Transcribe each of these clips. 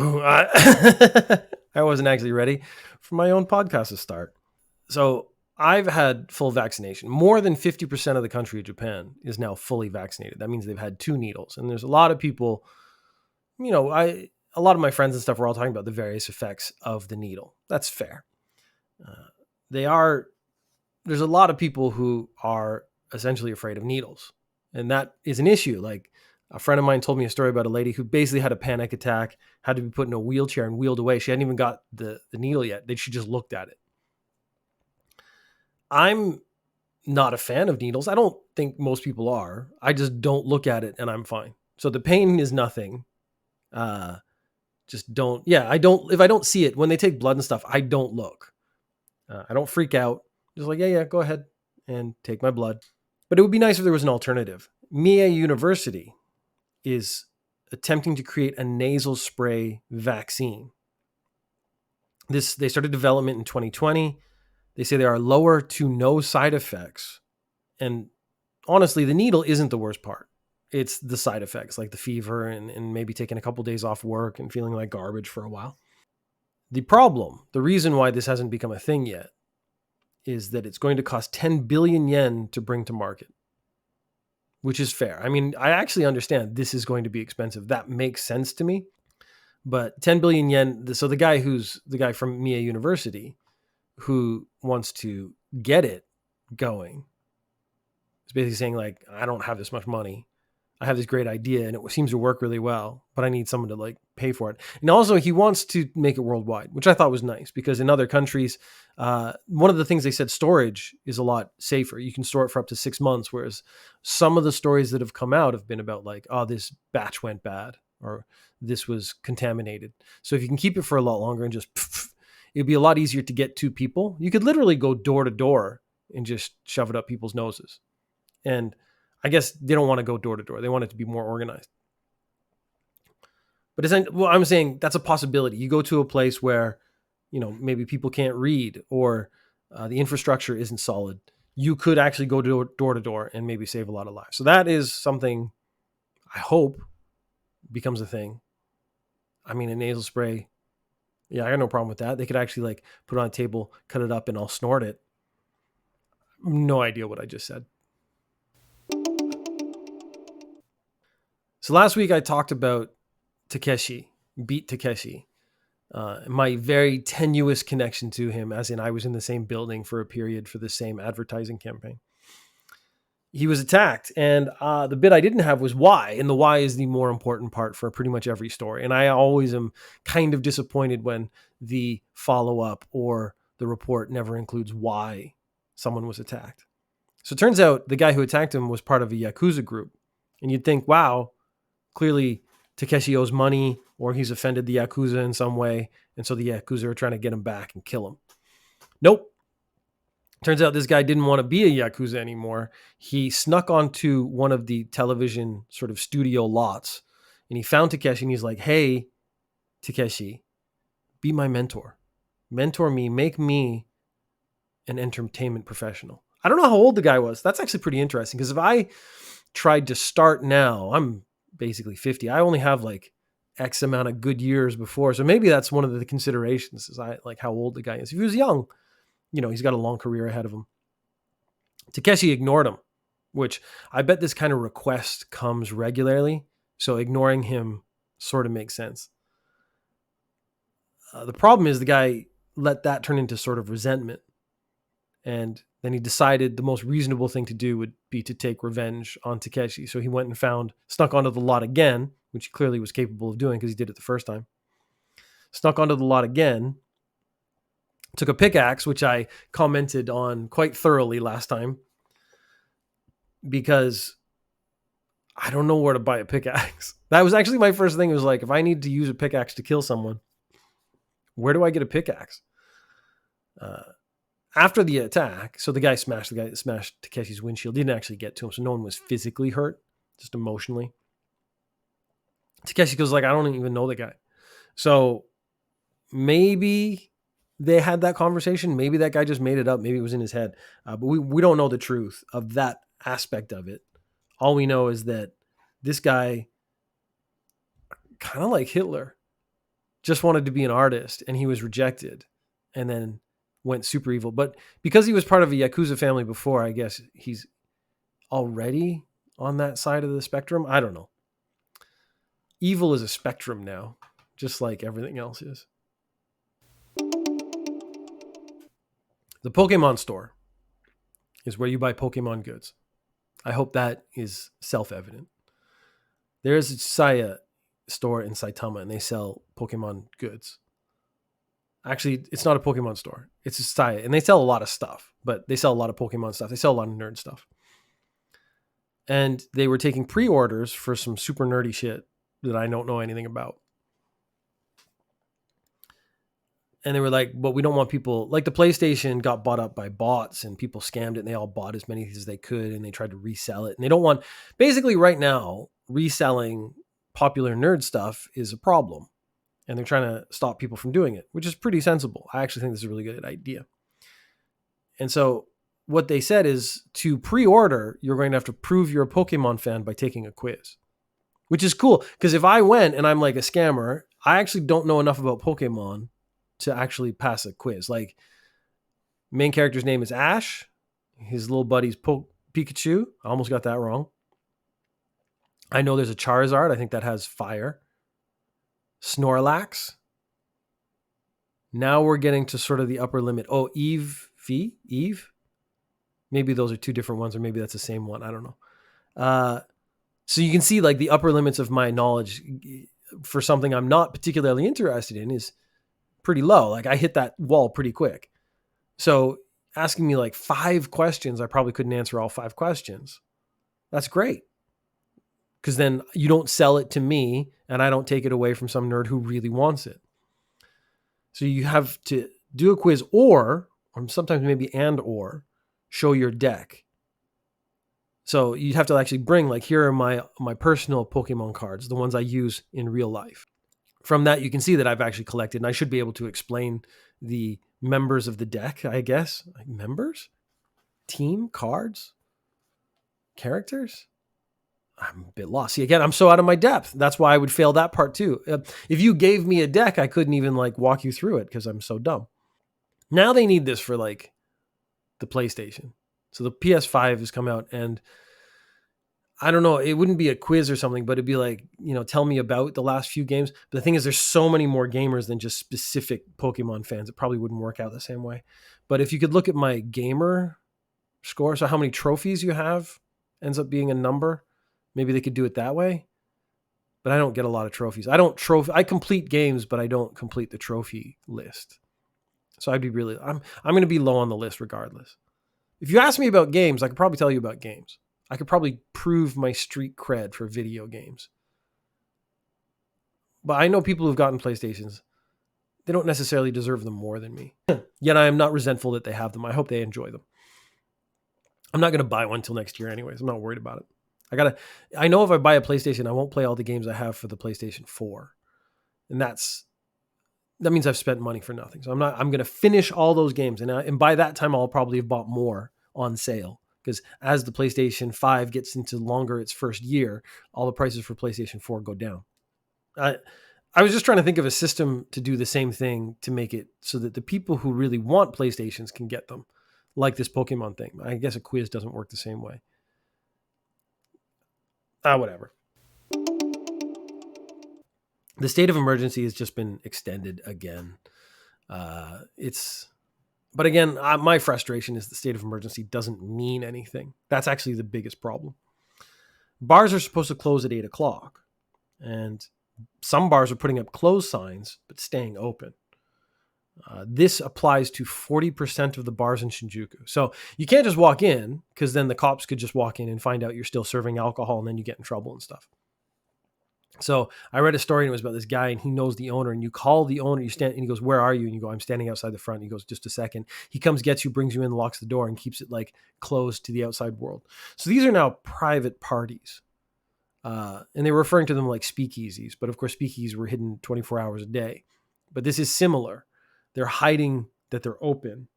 Oh, I wasn't actually ready for my own podcast to start. So I've had full vaccination. More than 50% of the country of Japan is now fully vaccinated. That means they've had 2 needles. And there's a lot of people, a lot of my friends and stuff were all talking about the various effects of the needle. That's fair. Uh, they are, there's a lot of people who are essentially afraid of needles. And that is an issue. Like a friend of mine told me a story about a lady who basically had a panic attack, had to be put in a wheelchair and wheeled away. She hadn't even got the needle yet. She just looked at it. I'm not a fan of needles. I don't think most people are. I just don't look at it and I'm fine. So the pain is nothing. Just don't, yeah, I don't, if I don't see it, when they take blood and stuff, I don't look. I don't freak out. Just like, yeah, go ahead and take my blood. But it would be nice if there was an alternative. Mie University is attempting to create a nasal spray vaccine. They started development in 2020. They say there are lower to no side effects. And honestly, the needle isn't the worst part. It's the side effects, like the fever and maybe taking a couple days off work and feeling like garbage for a while. The problem, the reason why this hasn't become a thing yet, is that it's going to cost 10 billion yen to bring to market, which is fair. I mean, I actually understand this is going to be expensive. That makes sense to me. But 10 billion yen, so the guy from Mie University who wants to get it going is basically saying, like, I don't have this much money. I have this great idea and it seems to work really well, but I need someone to like pay for it. And also he wants to make it worldwide, which I thought was nice because in other countries, one of the things they said, storage is a lot safer. You can store it for up to 6 months. Whereas some of the stories that have come out have been about like, oh, this batch went bad or this was contaminated. So if you can keep it for a lot longer and just, it'd be a lot easier to get to people. You could literally go door to door and just shove it up people's noses. And I guess they don't want to go door to door. They want it to be more organized. But I'm saying that's a possibility. You go to a place where, maybe people can't read or the infrastructure isn't solid. You could actually go door to door and maybe save a lot of lives. So that is something I hope becomes a thing. I mean, a nasal spray. Yeah, I got no problem with that. They could actually like put it on a table, cut it up, and I'll snort it. No idea what I just said. So last week I talked about Takeshi, Beat Takeshi, my very tenuous connection to him, as in I was in the same building for a period for the same advertising campaign. He was attacked, and the bit I didn't have was why, and the why is the more important part for pretty much every story. And I always am kind of disappointed when the follow-up or the report never includes why someone was attacked. So it turns out the guy who attacked him was part of a Yakuza group. And you'd think, wow, clearly Takeshi owes money or he's offended the Yakuza in some way. And so the Yakuza are trying to get him back and kill him. Nope. Turns out this guy didn't want to be a Yakuza anymore. He snuck onto one of the television sort of studio lots and he found Takeshi and he's like, hey, Takeshi, be my mentor. Mentor me, make me an entertainment professional. I don't know how old the guy was. That's actually pretty interesting because if I tried to start now, I'm basically 50. I only have like X amount of good years before. So maybe that's one of the considerations is I like how old the guy is. If he was young, he's got a long career ahead of him. Takeshi ignored him, which I bet this kind of request comes regularly. So ignoring him sort of makes sense. The problem is the guy let that turn into sort of resentment. And then he decided the most reasonable thing to do would be to take revenge on Takeshi. So he went and snuck onto the lot again, which he clearly was capable of doing because he did it the first time. Snuck onto the lot again, took a pickaxe, which I commented on quite thoroughly last time because I don't know where to buy a pickaxe. That was actually my first thing. It was like, if I need to use a pickaxe to kill someone, where do I get a pickaxe? After the attack, so the guy that smashed Takeshi's windshield didn't actually get to him, so no one was physically hurt, just emotionally. Takeshi goes like, I don't even know the guy. So maybe they had that conversation. Maybe that guy just made it up. Maybe it was in his head. But we don't know the truth of that aspect of it. All we know is that this guy, kind of like Hitler, just wanted to be an artist, and he was rejected and then went super evil. But because he was part of a Yakuza family before, I guess he's already on that side of the spectrum. I don't know. Evil is a spectrum now, just like everything else is. The Pokemon store is where you buy Pokemon goods. I hope that is self-evident. There is a Saya store in Saitama, and they sell Pokemon goods. Actually, it's not a Pokemon store. It's a Saya, and they sell a lot of stuff, but they sell a lot of Pokemon stuff. They sell a lot of nerd stuff. And they were taking pre-orders for some super nerdy shit that I don't know anything about. And they were like, but we don't want people, like the PlayStation got bought up by bots and people scammed it and they all bought as many as they could and they tried to resell it. And they don't want, basically right now, reselling popular nerd stuff is a problem. And they're trying to stop people from doing it, which is pretty sensible. I actually think this is a really good idea. And so what they said is to pre-order, you're going to have to prove you're a Pokemon fan by taking a quiz, which is cool. Because if I went and I'm like a scammer, I actually don't know enough about Pokemon to actually pass a quiz. Like, main character's name is Ash. His little buddy's Pikachu. I almost got that wrong. I know there's a Charizard. I think that has fire. Snorlax. Now we're getting to sort of the upper limit. Oh, Eve? Maybe those are two different ones, or maybe that's the same one. I don't know. So you can see like the upper limits of my knowledge for something I'm not particularly interested in is pretty low. Like I hit that wall pretty quick. So asking me like 5 questions, I probably couldn't answer all 5 questions. That's great. Because then you don't sell it to me and I don't take it away from some nerd who really wants it. So you have to do a quiz or sometimes maybe or show your deck. So you have to actually bring like, here are my personal Pokemon cards, the ones I use in real life. From that, you can see that I've actually collected, and I should be able to explain the members of the deck, I guess. Like members? Team? Cards? Characters? I'm a bit lost. See, again, I'm so out of my depth. That's why I would fail that part too. If you gave me a deck, I couldn't even like walk you through it because I'm so dumb. Now they need this for like the PlayStation. So the PS5 has come out, and I don't know, it wouldn't be a quiz or something, but it'd be like, tell me about the last few games. But the thing is, there's so many more gamers than just specific Pokemon fans. It probably wouldn't work out the same way. But if you could look at my gamer score, so how many trophies you have ends up being a number, maybe they could do it that way. But I don't get a lot of trophies. I complete games, but I don't complete the trophy list. So I'm going to be low on the list regardless. If you ask me about games, I could probably tell you about games. I could probably prove my street cred for video games. But I know people who've gotten PlayStations. They don't necessarily deserve them more than me. Yet I am not resentful that they have them. I hope they enjoy them. I'm not going to buy one until next year anyways. I'm not worried about it. I know if I buy a PlayStation, I won't play all the games I have for the PlayStation 4. And that means I've spent money for nothing. So I'm going to finish all those games. And by that time, I'll probably have bought more on sale. Because as the PlayStation 5 gets into longer its first year, all the prices for PlayStation 4 go down. I was just trying to think of a system to do the same thing to make it so that the people who really want PlayStations can get them, like this Pokemon thing. I guess a quiz doesn't work the same way. Whatever. The state of emergency has just been extended again. But again, my frustration is the state of emergency doesn't mean anything. That's actually the biggest problem. Bars are supposed to close at 8:00, and some bars are putting up close signs, but staying open. This applies to 40% of the bars in Shinjuku. So you can't just walk in, because then the cops could just walk in and find out you're still serving alcohol, and then you get in trouble and stuff. So I read a story and it was about this guy, and he knows the owner, and you call the owner, you stand and he goes, "Where are you?" And you go, "I'm standing outside the front." And he goes, "Just a second." He comes, gets you, brings you in, locks the door, and keeps it like closed to the outside world. So these are now private parties. And they were referring to them like speakeasies, but of course speakeasies were hidden 24 hours a day. But this is similar. They're hiding that they're open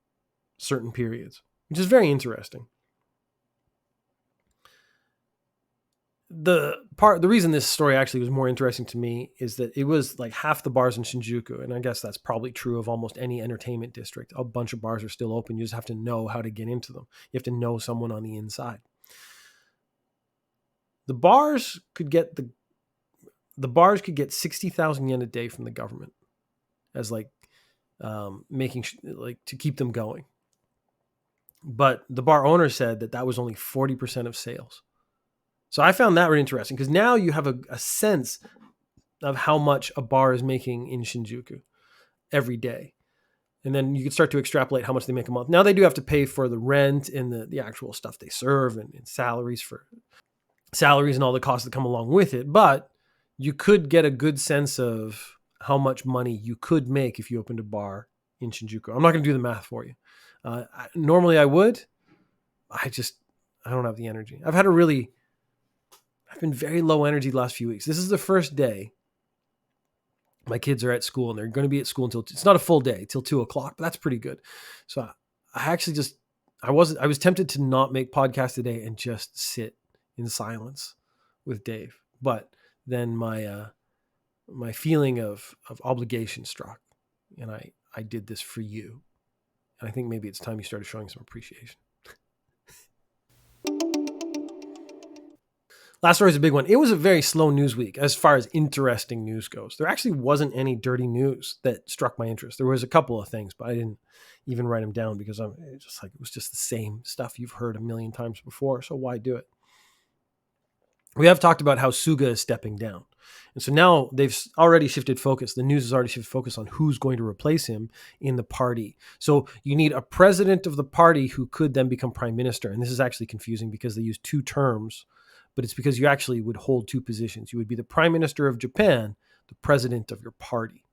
certain periods, which is very interesting. the reason this story actually was more interesting to me is that it was like half the bars in Shinjuku, and I guess that's probably true of almost any entertainment district. A bunch of bars are still open. You just have to know how to get into them. You have to know someone on the inside. The bars could get 60,000 yen a day from the government as like making like to keep them going. But the bar owner said that was only 40% of sales. So I found that really interesting because now you have a sense of how much a bar is making in Shinjuku every day. And then you can start to extrapolate how much they make a month. Now they do have to pay for the rent and the actual stuff they serve and salaries and all the costs that come along with it. But you could get a good sense of how much money you could make if you opened a bar in Shinjuku. I'm not going to do the math for you. Normally I would. I don't have the energy. I've been very low energy the last few weeks. This is the first day my kids are at school, and they're going to be at school until, it's not a full day, till 2:00, but that's pretty good. So I was tempted to not make podcast today and just sit in silence with Dave. But then my feeling of obligation struck, and I did this for you. And I think maybe it's time you started showing some appreciation. Last story is a big one. It was a very slow news week as far as interesting news goes. There actually wasn't any dirty news that struck my interest. There was a couple of things, but I didn't even write them down because it was just the same stuff you've heard a million times before. So why do it? We have talked about how Suga is stepping down. And so now they've already shifted focus. The news has already shifted focus on who's going to replace him in the party. So you need a president of the party who could then become prime minister. And this is actually confusing because they use 2 terms, but it's because you actually would hold 2 positions. You would be the prime minister of Japan, the president of your party.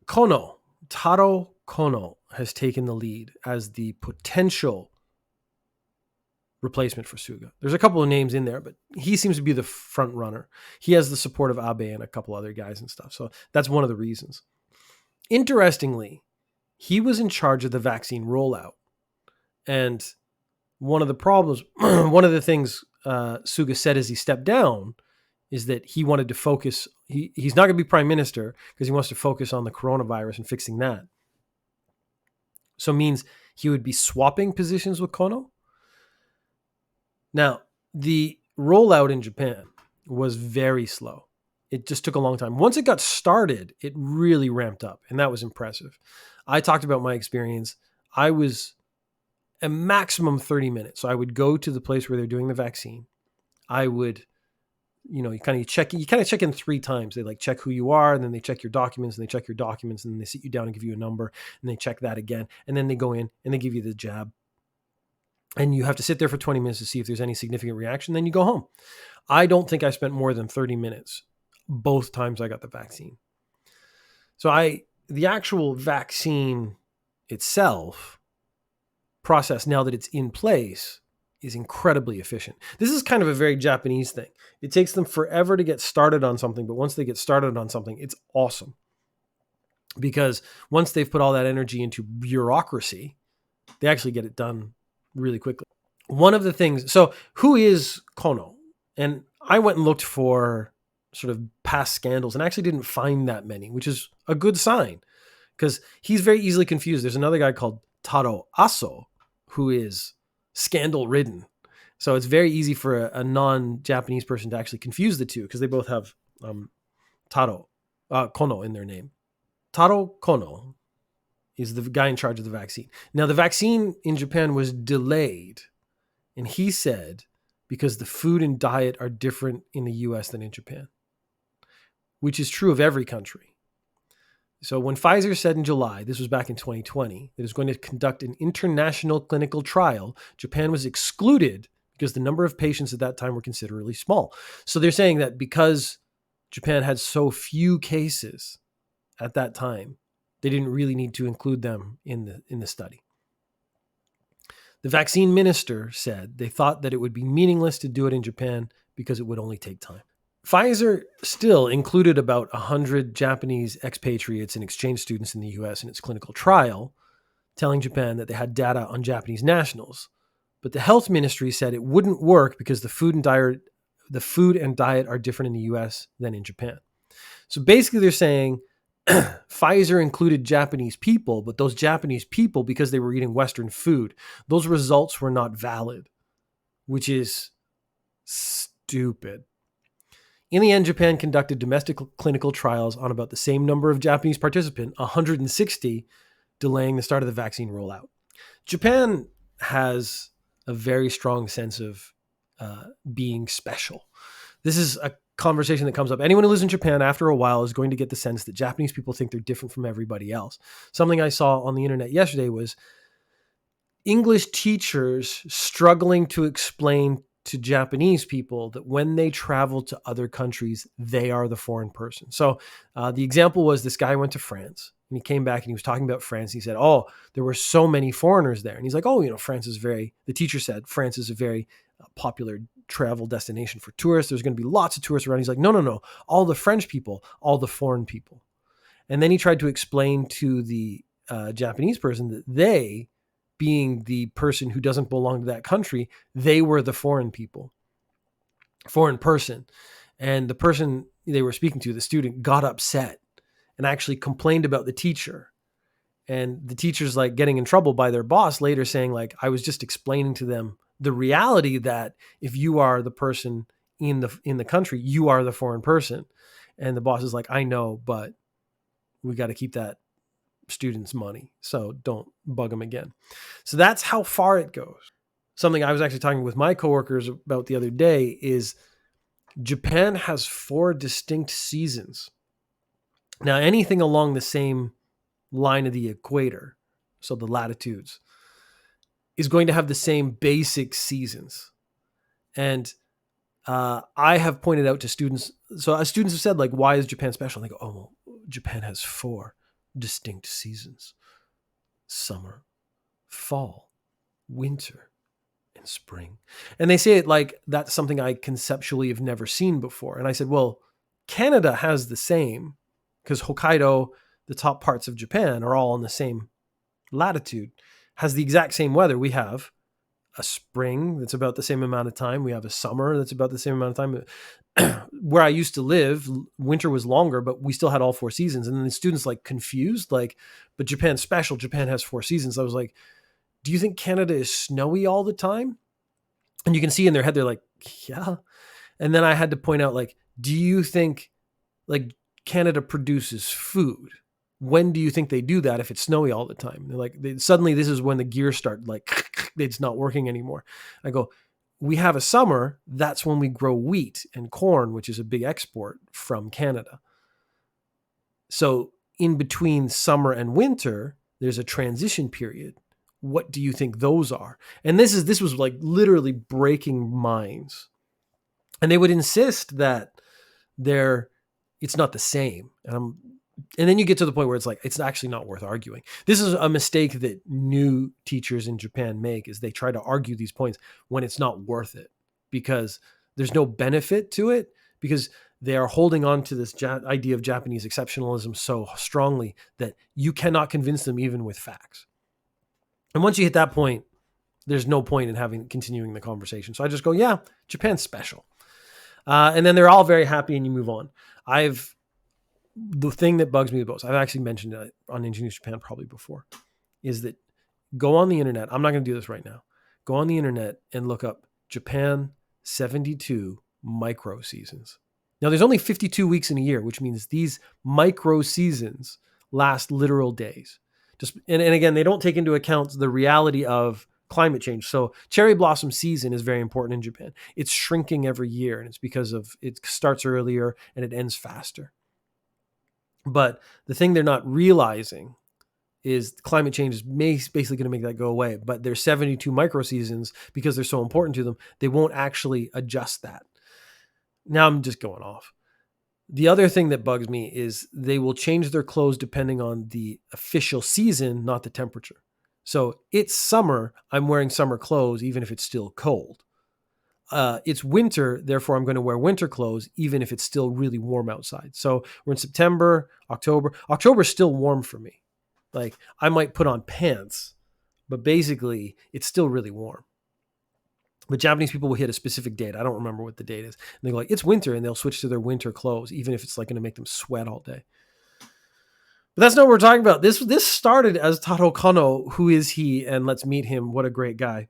Taro Kono has taken the lead as the potential replacement for Suga. There's a couple of names in there, but he seems to be the front runner. He has the support of Abe and a couple other guys and stuff. So that's one of the reasons. Interestingly, he was in charge of the vaccine rollout. And one of the things Suga said as he stepped down is that he wanted to focus. He's not going to be prime minister because he wants to focus on the coronavirus and fixing that. So it means he would be swapping positions with Kono. Now, the rollout in Japan was very slow. It just took a long time. Once it got started, it really ramped up, and that was impressive. I talked about my experience. I was a maximum 30 minutes. So I would go to the place where they're doing the vaccine. I would, you kind of check in 3 times. They check who you are, and then they check your documents, and they check your documents, and then they sit you down and give you a number, and they check that again. And then they go in and they give you the jab. And you have to sit there for 20 minutes to see if there's any significant reaction. Then you go home. I don't think I spent more than 30 minutes both times I got the vaccine. So the actual vaccine itself process, now that it's in place, is incredibly efficient. This is kind of a very Japanese thing. It takes them forever to get started on something, but once they get started on something, it's awesome. Because once they've put all that energy into bureaucracy, they actually get it done really quickly. One of the things, so who is Kono? And I went and looked for sort of past scandals and actually didn't find that many, which is a good sign because he's very easily confused. There's another guy called Taro Aso who is scandal ridden. So it's very easy for a non-Japanese person to actually confuse the two because they both have Kono in their name. Taro Kono is the guy in charge of the vaccine. Now, the vaccine in Japan was delayed, and he said because the food and diet are different in the US than in Japan, which is true of every country. So when Pfizer said in July, this was back in 2020, that it was going to conduct an international clinical trial, Japan was excluded because the number of patients at that time were considerably small. So they're saying that because Japan had so few cases at that time, they didn't really need to include them in the study. The vaccine minister said they thought that it would be meaningless to do it in Japan because it would only take time. Pfizer still included about 100 Japanese expatriates and exchange students in the US in its clinical trial, telling Japan that they had data on Japanese nationals, But the health ministry said it wouldn't work because the food and diet are different in the US than in Japan. So basically they're saying Pfizer included Japanese people, but those Japanese people, because they were eating Western food, those results were not valid, which is stupid. In the end, Japan conducted domestic clinical trials on about the same number of Japanese participants, 160, delaying the start of the vaccine rollout. Japan has a very strong sense of being special. This is a conversation that comes up. Anyone who lives in Japan after a while is going to get the sense that Japanese people think they're different from everybody else. Something I saw on the internet yesterday was English teachers struggling to explain to Japanese people that when they travel to other countries, they are the foreign person. So the example was this guy went to France and he came back and he was talking about France. He said, oh, there were so many foreigners there. And he's like, oh, the teacher said, France is a very popular travel destination for tourists. There's going to be lots of tourists around. He's like, no, all the French people, all the foreign people. And then he tried to explain to the Japanese person that they, being the person who doesn't belong to that country, they were the foreign person. And the person they were speaking to, the student, got upset and actually complained about the teacher. And the teacher's like getting in trouble by their boss later, saying like, I was just explaining to them the reality that if you are the person in the country, you are the foreign person. And the boss is like, I know, but we got to keep that student's money, so don't bug them again. So that's how far it goes. Something I was actually talking with my coworkers about the other day is Japan has 4 distinct seasons. Now, anything along the same line of the equator, so the latitudes, is going to have the same basic seasons. And I have pointed out to students, so students have said, like, why is Japan special? And they go, oh, well, Japan has 4 distinct seasons: summer, fall, winter, and spring. And they say it like that's something I conceptually have never seen before. And I said, well, Canada has the same, because Hokkaido, the top parts of Japan, are all in the same latitude, has the exact same weather. We have a spring that's about the same amount of time. We have a summer that's about the same amount of time. Where I used to live, winter was longer, but we still had all 4 seasons. And then the students like confused, like, but Japan's special. Japan has 4 seasons. I was like, do you think Canada is snowy all the time? And you can see in their head, they're like, yeah. And then I had to point out, like, do you think like Canada produces food? When do you think they do that if it's snowy all the time? They're like, suddenly this is when the gears start like, it's not working anymore. I go, we have a summer, that's when we grow wheat and corn, which is a big export from Canada. So in between summer and winter, there's a transition period. What do you think those are? And this was like literally breaking minds. And they would insist that it's not the same. And then you get to the point where it's like, it's actually not worth arguing. This is a mistake that new teachers in Japan make, is they try to argue these points when it's not worth it, because there's no benefit to it, because they are holding on to this idea of Japanese exceptionalism so strongly that you cannot convince them even with facts. And once you hit that point, there's no point in continuing the conversation. So I just go, yeah, Japan's special. And then they're all very happy and you move on. The thing that bugs me the most, I've actually mentioned it on Engineers Japan probably before, is that go on the internet. I'm not going to do this right now. Go on the internet and look up Japan 72 micro seasons. Now, there's only 52 weeks in a year, which means these micro seasons last literal days. And again, they don't take into account the reality of climate change. So cherry blossom season is very important in Japan. It's shrinking every year, and it's because of it starts earlier and it ends faster. But the thing they're not realizing is climate change is basically going to make that go away. But there's 72 micro seasons, because they're so important to them, they won't actually adjust that. Now I'm just going off. The other thing that bugs me is they will change their clothes depending on the official season, not the temperature. So it's summer, I'm wearing summer clothes, even if it's still cold. It's winter, therefore I'm going to wear winter clothes, even if it's still really warm outside. So we're in September, October. October's still warm for me. Like, I might put on pants, but basically it's still really warm. But Japanese people will hit a specific date. I don't remember what the date is. And they go like, it's winter, and they'll switch to their winter clothes, even if it's like going to make them sweat all day. But that's not what we're talking about. This started as Taro Kono. Who is he? And let's meet him. What a great guy.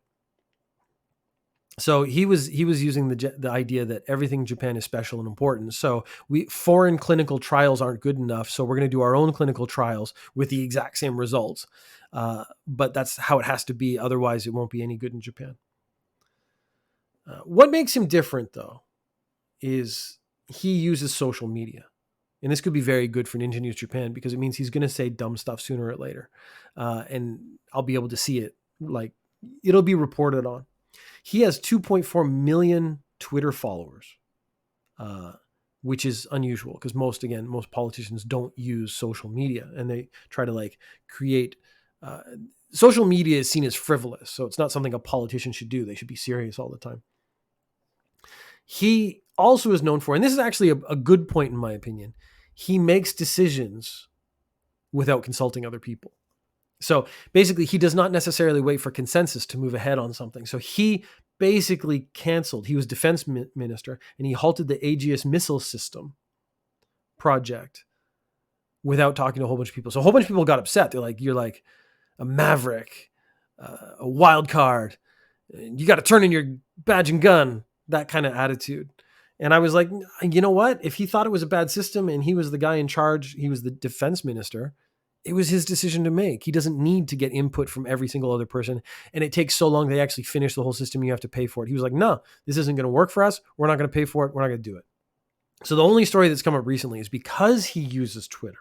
So he was using the idea that everything in Japan is special and important. So foreign clinical trials aren't good enough. So we're going to do our own clinical trials with the exact same results. But that's how it has to be. Otherwise, it won't be any good in Japan. What makes him different, though, is he uses social media. And this could be very good for Ninja News Japan because it means he's going to say dumb stuff sooner or later. And I'll be able to see it. Like, it'll be reported on. He has 2.4 million Twitter followers, which is unusual because most politicians don't use social media, and they try to like create social media is seen as frivolous. So it's not something a politician should do. They should be serious all the time. He also is known for, and this is actually a good point in my opinion, he makes decisions without consulting other people. So basically, he does not necessarily wait for consensus to move ahead on something. So he basically canceled. He was defense minister, and he halted the Aegis missile system project without talking to a whole bunch of people. So a whole bunch of people got upset. They're like, you're like a maverick, a wild card. You got to turn in your badge and gun, that kind of attitude. And I was like, you know what? If he thought it was a bad system and he was the guy in charge, he was the defense minister, it was his decision to make. He doesn't need to get input from every single other person. And it takes so long, they actually finish the whole system. You have to pay for it. He was like, no, this isn't going to work for us. We're not going to pay for it. We're not going to do it. So the only story that's come up recently is because he uses Twitter.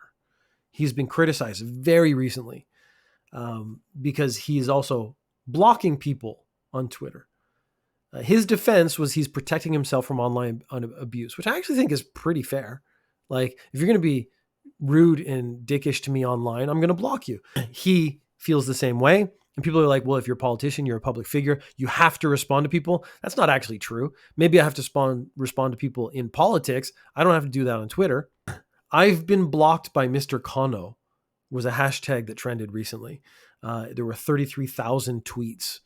He's been criticized very recently because he's also blocking people on Twitter. His defense was he's protecting himself from online abuse, which I actually think is pretty fair. Like, if you're going to be rude and dickish to me online, I'm going to block you. He feels the same way. And people are like, well, if you're a politician, you're a public figure, you have to respond to people. That's not actually true. Maybe I have to respond to people in politics. I don't have to do that on Twitter. I've been blocked by Mr. Kono was a hashtag that trended recently. There were 33,000 tweets,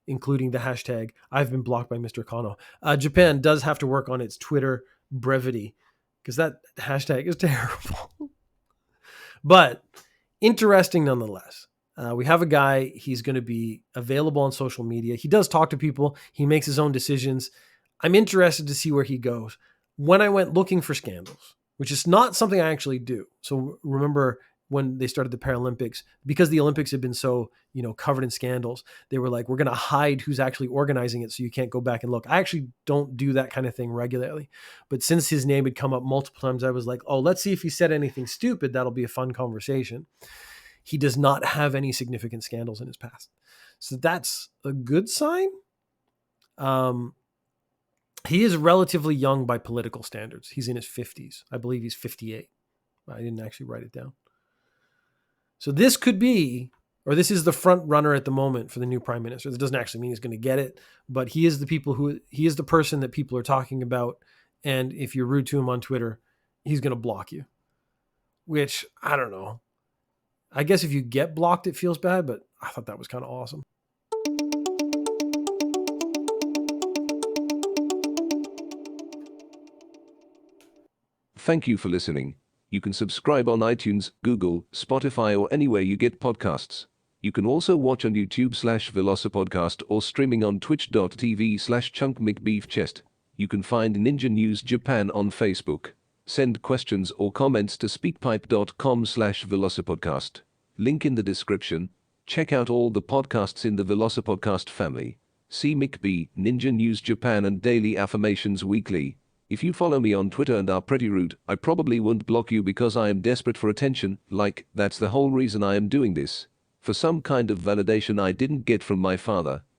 including the hashtag, I've been blocked by Mr. Kono. Japan does have to work on its Twitter brevity because that hashtag is terrible. But interesting nonetheless. We have a guy, he's going to be available on social media. He does talk to people. He makes his own decisions. I'm interested to see where he goes. When I went looking for scandals, which is not something I actually do. So remember when they started the Paralympics, because the Olympics had been so, covered in scandals, they were like, we're going to hide who's actually organizing it so you can't go back and look. I actually don't do that kind of thing regularly. But since his name had come up multiple times, I was like, oh, let's see if he said anything stupid. That'll be a fun conversation. He does not have any significant scandals in his past. So that's a good sign. He is relatively young by political standards. He's in his 50s. I believe he's 58. I didn't actually write it down. So this could be, or this is the front runner at the moment for the new prime minister. That doesn't actually mean he's going to get it, but he is the person that people are talking about. And if you're rude to him on Twitter, he's going to block you, which I don't know. I guess if you get blocked, it feels bad, but I thought that was kind of awesome. Thank you for listening. You can subscribe on iTunes, Google, Spotify, or anywhere you get podcasts. You can also watch on YouTube/Velocipodcast or streaming on twitch.tv/chunkmcbeefchest. You can find Ninja News Japan on Facebook. Send questions or comments to speakpipe.com/Velocipodcast. Link in the description. Check out all the podcasts in the Velocipodcast family. See McB, Ninja News Japan, and Daily Affirmations Weekly. If you follow me on Twitter and are pretty rude, I probably won't block you because I am desperate for attention. That's the whole reason I am doing this. For some kind of validation I didn't get from my father.